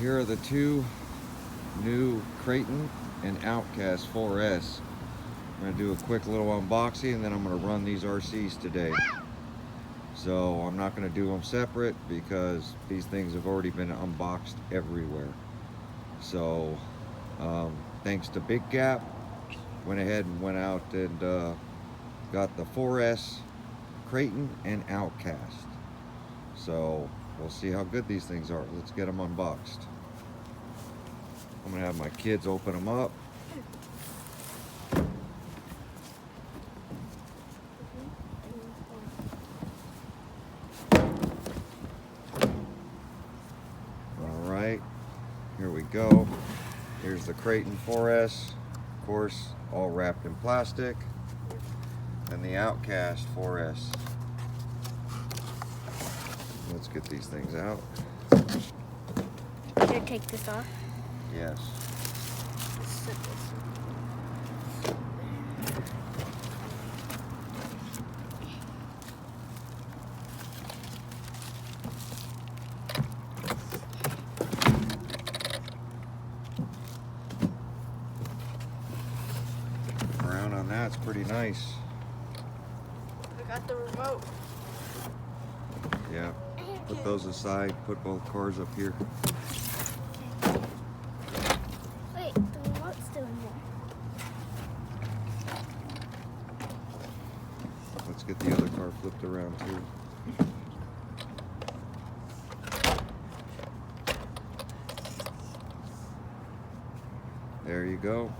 here are the two new Kraton and Outcast 4S. I'm going to do a quick little unboxing and then I'm going to run these RCs today. So I'm not going to do them separate because these things have already been unboxed everywhere. So thanks to Big Gap, went ahead and went out and got the 4S Kraton and Outcast. So we'll see how good these things are. Let's get them unboxed. I'm gonna have my kids open them up. All right, here we go. Here's the Kraton 4S, of course, all wrapped in plastic, and the Outcast 4S. Let's get these things out. Here, take this off. Yes. Set this. Around on that's pretty nice. I got the remote. Yeah. Put those aside. Put both cars up here. Wait, the remote's still in there. Let's get the other car flipped around too. There you go.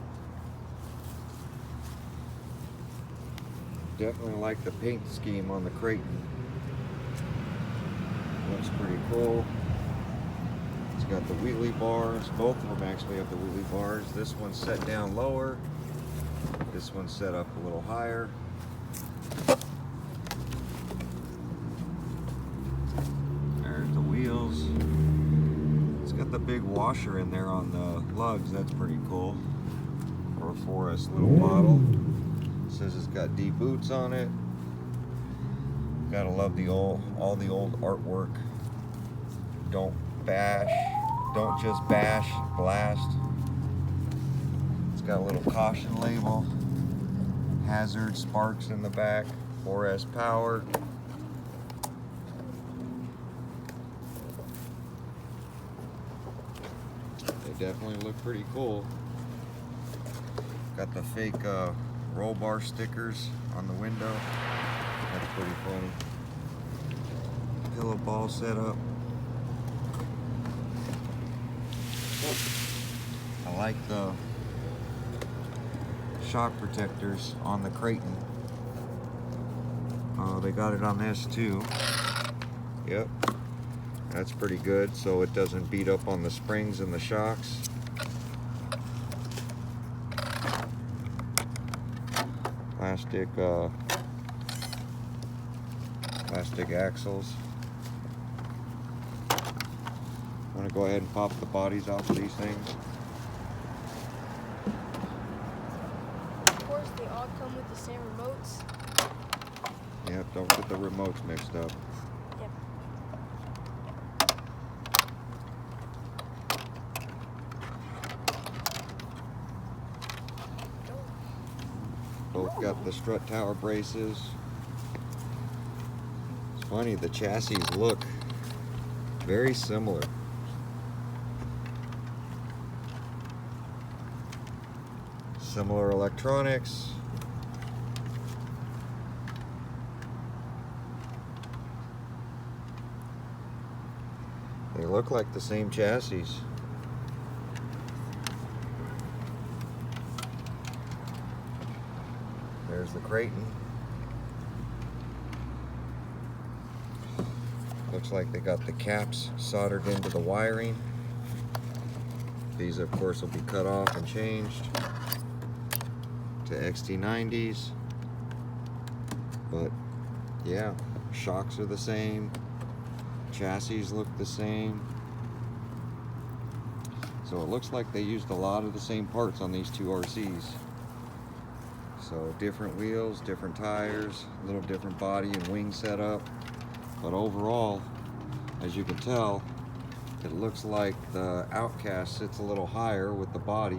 Definitely like the paint scheme on the Kraton. Looks pretty cool. It's got the wheelie bars. Both of them actually have the wheelie bars. This one's set down lower. This one's set up a little higher. There's the wheels. It's got the big washer in there on the lugs. That's pretty cool. For a 4S little model. It says it's got D boots on it. Gotta love all the old artwork. Don't just bash, blast. It's got a little caution label. Hazard sparks in the back. 4S power. They definitely look pretty cool. Got the fake roll bar stickers on the window. That's pretty funny. Pillow ball setup. I like the shock protectors on the Kraton. They got it on this too. Yep. That's pretty good, so it doesn't beat up on the springs and the shocks. Plastic axles. I'm going to go ahead and pop the bodies off of these things. Of course, they all come with the same remotes. Yep, don't get the remotes mixed up. Yep. Both got the strut tower braces. It's funny, the chassis look very similar. Similar electronics. They look like the same chassis. There's the Kraton. Looks like they got the caps soldered into the wiring. These of course will be cut off and changed to XT90s. But yeah, shocks are the same. Chassis look the same. So it looks like they used a lot of the same parts on these two RCs. So different wheels, different tires, a little different body and wing setup. But overall, as you can tell, It looks like the Outcast sits a little higher with the body.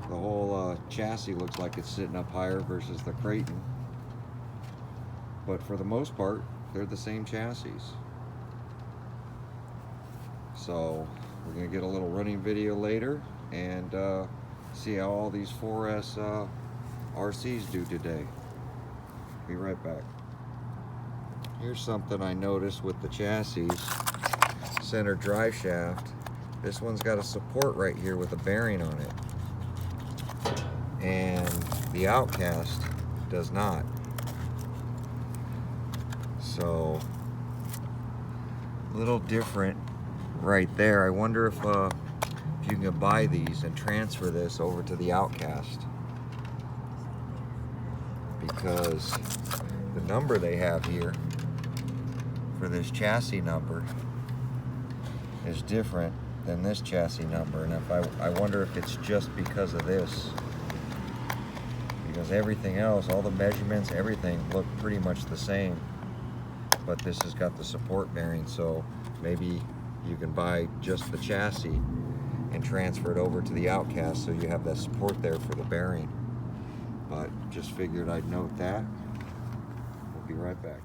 The whole chassis looks like it's sitting up higher versus the Kraton. But for the most part, they're the same chassis. So we're gonna get a little running video later and see how all these 4S RCs do today. Be right back. Here's something I noticed with the chassis. Center drive shaft. This one's got a support right here with a bearing on it. And the Outcast does not. So, a little different right there. I wonder if you can buy these and transfer this over to the Outcast, because the number they have here for this chassis number is different than this chassis number, and if I wonder if it's just because of this, because everything else, all the measurements, everything look pretty much the same, but this has got the support bearing. So maybe you can buy just the chassis and transfer it over to the Outcast so you have that support there for the bearing. But just figured I'd note that. We'll be right back.